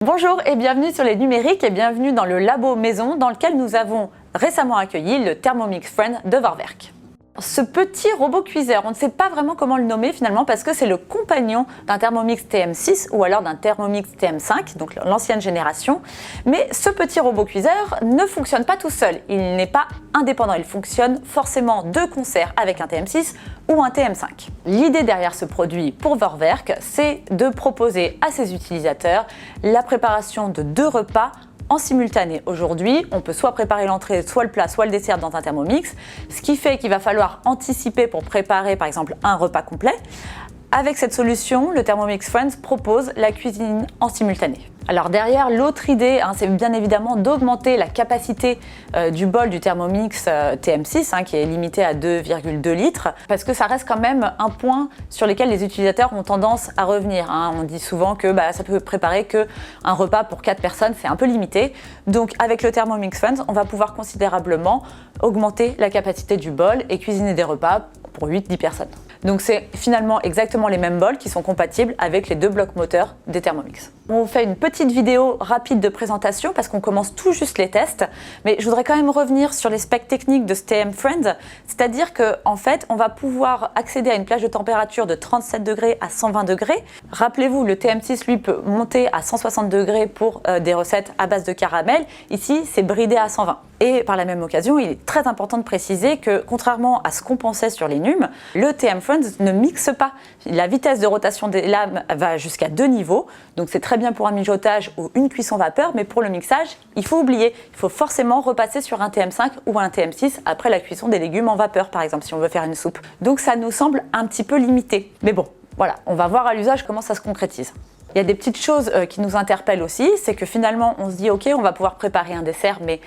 Bonjour et bienvenue sur les numériques et bienvenue dans le labo maison dans lequel nous avons récemment accueilli le Thermomix Friend de Vorwerk. Ce petit robot cuiseur, on ne sait pas vraiment comment le nommer finalement parce que c'est le compagnon d'un Thermomix TM6 ou alors d'un Thermomix TM5, donc l'ancienne génération. Mais ce petit robot cuiseur ne fonctionne pas tout seul, il n'est pas indépendant, il fonctionne forcément de concert avec un TM6 ou un TM5. L'idée derrière ce produit pour Vorwerk, c'est de proposer à ses utilisateurs la préparation de 2 repas en simultané. Aujourd'hui, on peut soit préparer l'entrée, soit le plat, soit le dessert dans un Thermomix, ce qui fait qu'il va falloir anticiper pour préparer par exemple un repas complet. Avec cette solution, le Thermomix Friend propose la cuisine en simultané. Alors derrière, l'autre idée, c'est bien évidemment d'augmenter la capacité du bol du Thermomix TM6, qui est limité à 2,2 litres, parce que ça reste quand même un point sur lequel les utilisateurs ont tendance à revenir. On dit souvent que ça peut préparer qu'un repas pour 4 personnes, c'est un peu limité. Donc avec le Thermomix Friend, on va pouvoir considérablement augmenter la capacité du bol et cuisiner des repas pour 8-10 personnes. Donc c'est finalement exactement les mêmes bols qui sont compatibles avec les 2 blocs moteurs des Thermomix. On vous fait une petite vidéo rapide de présentation parce qu'on commence tout juste les tests, mais je voudrais quand même revenir sur les specs techniques de ce TM Friend, c'est-à-dire qu'en fait on va pouvoir accéder à une plage de température de 37 degrés à 120 degrés. Rappelez-vous, le TM6 lui peut monter à 160 degrés pour des recettes à base de caramel. Ici c'est bridé à 120. Et par la même occasion, il est très important de préciser que, contrairement à ce qu'on pensait sur les NUM, le TM Friend ne mixe pas. La vitesse de rotation des lames va jusqu'à 2 niveaux, donc c'est très bien pour un mijotage ou une cuisson vapeur, mais pour le mixage, il faut oublier. Il faut forcément repasser sur un TM5 ou un TM6 après la cuisson des légumes en vapeur, par exemple, si on veut faire une soupe. Donc ça nous semble un petit peu limité. Mais bon, voilà, on va voir à l'usage comment ça se concrétise. Il y a des petites choses qui nous interpellent aussi, c'est que finalement, on se dit « Ok, on va pouvoir préparer un dessert, mais… »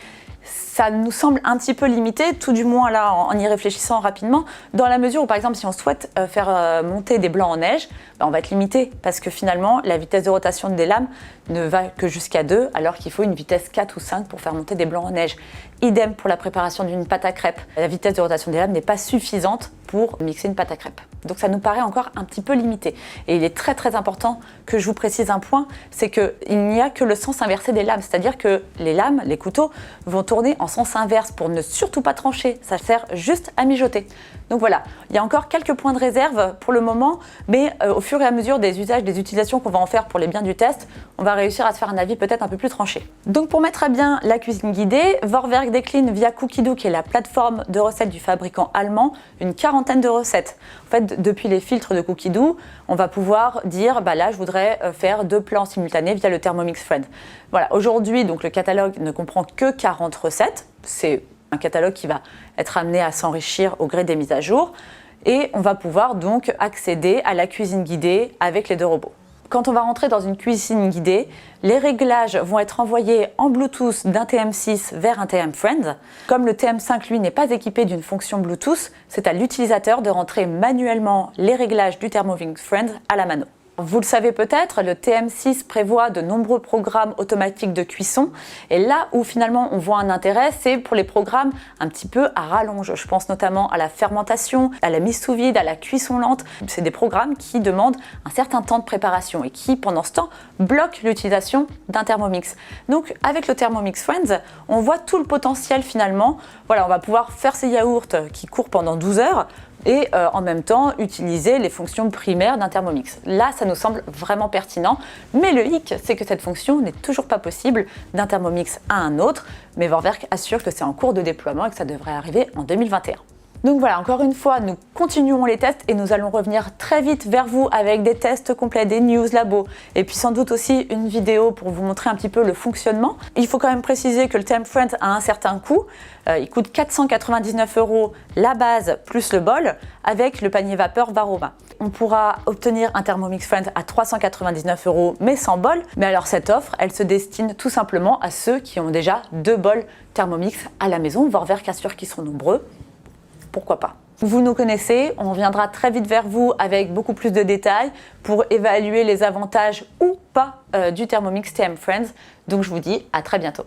ça nous semble un petit peu limité, tout du moins là en y réfléchissant rapidement, dans la mesure où par exemple si on souhaite faire monter des blancs en neige, on va être limité parce que finalement la vitesse de rotation des lames ne va que jusqu'à 2 alors qu'il faut une vitesse 4 ou 5 pour faire monter des blancs en neige. Idem pour la préparation d'une pâte à crêpes. La vitesse de rotation des lames n'est pas suffisante pour mixer une pâte à crêpes. Donc ça nous paraît encore un petit peu limité. Et il est très très important que je vous précise un point, c'est qu'il n'y a que le sens inversé des lames, c'est-à-dire que les lames, les couteaux, vont tourner en sens inverse pour ne surtout pas trancher, ça sert juste à mijoter. Donc voilà, il y a encore quelques points de réserve pour le moment, mais au fur et à mesure des usages, des utilisations qu'on va en faire pour les biens du test, on va réussir à se faire un avis peut-être un peu plus tranché. Donc pour mettre à bien la cuisine guidée, Vorwerk décline via Cookidoo, qui est la plateforme de recettes du fabricant allemand, une quarantaine de recettes. En fait, depuis les filtres de Cookidoo, on va pouvoir dire, là je voudrais faire 2 plats en simultané via le Thermomix Friend. Voilà, aujourd'hui, donc le catalogue ne comprend que 40 recettes. C'est un catalogue qui va être amené à s'enrichir au gré des mises à jour. Et on va pouvoir donc accéder à la cuisine guidée avec les 2 robots. Quand on va rentrer dans une cuisine guidée, les réglages vont être envoyés en Bluetooth d'un TM6 vers un TM Friend. Comme le TM5, lui, n'est pas équipé d'une fonction Bluetooth, c'est à l'utilisateur de rentrer manuellement les réglages du Thermomix Friend à la mano. Vous le savez peut-être, le TM6 prévoit de nombreux programmes automatiques de cuisson et là où finalement on voit un intérêt, c'est pour les programmes un petit peu à rallonge. Je pense notamment à la fermentation, à la mise sous vide, à la cuisson lente. C'est des programmes qui demandent un certain temps de préparation et qui, pendant ce temps, bloquent l'utilisation d'un Thermomix. Donc avec le Thermomix Friend, on voit tout le potentiel finalement. Voilà, on va pouvoir faire ces yaourts qui courent pendant 12 heures et en même temps utiliser les fonctions primaires d'un Thermomix. Là, ça nous semble vraiment pertinent, mais le hic, c'est que cette fonction n'est toujours pas possible d'un Thermomix à un autre, mais Vorwerk assure que c'est en cours de déploiement et que ça devrait arriver en 2021. Donc voilà, encore une fois, nous continuons les tests et nous allons revenir très vite vers vous avec des tests complets, des news labo et puis sans doute aussi une vidéo pour vous montrer un petit peu le fonctionnement. Il faut quand même préciser que le TM Friend a un certain coût. Il coûte 499 € la base plus le bol avec le panier vapeur Varoma. On pourra obtenir un Thermomix Friend à 399 € mais sans bol. Mais alors cette offre, elle se destine tout simplement à ceux qui ont déjà 2 bols Thermomix à la maison. Vorwerk assure qu'ils sont nombreux. Pourquoi pas? Vous nous connaissez, on viendra très vite vers vous avec beaucoup plus de détails pour évaluer les avantages ou pas du Thermomix TM Friend. Donc je vous dis à très bientôt.